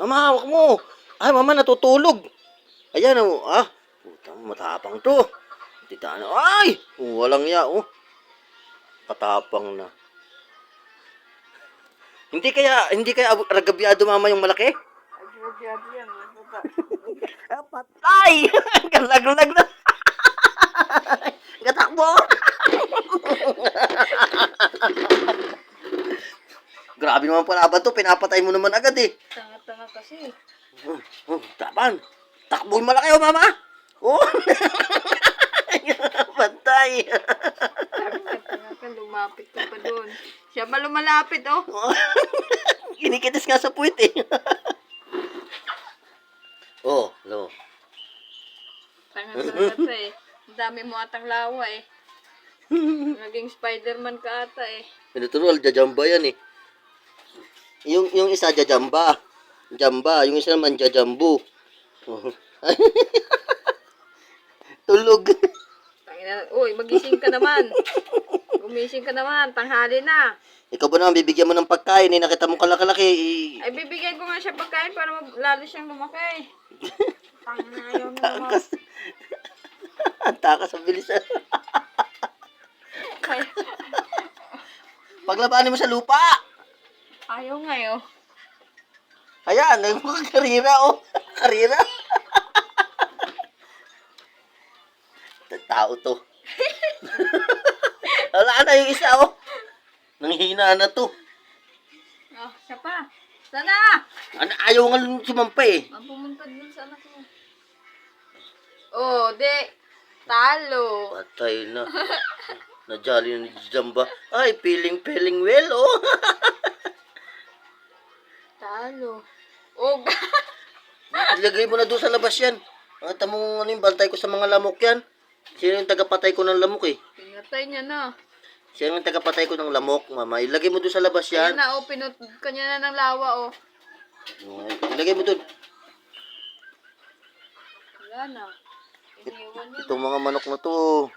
Mama, hawak mo. Ay, mama, natutulog. Ayan, oh. Ah, putang matapang to. Tita na. Ay! Walang ya, oh. Katapang na. Hindi kaya ragabyado mama yung malaki? Agabyado yan. Baba. Ah, patay! Galaglag na. Gatakbo! Grabe naman pala ba to? Pinapatay mo naman agad eh. Tanga-tanga kasi. Tapan. Takbo yung malaki oh, mama. Oh. Patay. Sabi niya, tanga ka, lumapit ka pa doon. Siya pa lumalapit, oh. Kinikitis nga sa puwit eh. Oh, no. Tanga-tanga ka eh. Ang dami mo atang lawa eh. Naging Spider-Man ka ata eh. Natural, jajamba yan eh. Yung isa jajamba. Jamba, yung isa naman jajambu. Oh. Tulog. Tangina, uy, magising ka naman. Gumising ka naman, tanghali na. Ikaw ba naman bibigyan mo ng pagkain eh, nakita mo kalaki-laki eh. Ay, bibigyan ko nga siya pagkain para lalo siyang lumaki. Tangina, ayaw na naman. Takas. Ang takas ang bilisan. Kaya, Paglabanin mo sa lupa. ayaw nga eh, oh. Ayan, nagmukhang karira oh. Karira. Tao to. Wala na yung isa oh. Nanghihina na to. Oh, siya pa. Sana! Ayaw nga sumampa eh. Ang pumunta dun sa anak mo. Oh, de. Talo. Patay na. Najali na ni Jamba. Ay, feeling well oh. Talo. Oh, Ilagay mo na doon sa labas yan. Ang tamong ano yung bantay ko sa mga lamok yan. Sino yung tagapatay ko ng lamok eh? pinatay niya na. Sino yung tagapatay ko ng lamok, mama? Ilagay mo doon sa labas Ayan yan. na, oh, pinutod ka niya na ng lawa, oh. Ilagay mo doon. Wala na. Iniwan niya. Itong mga manok na to.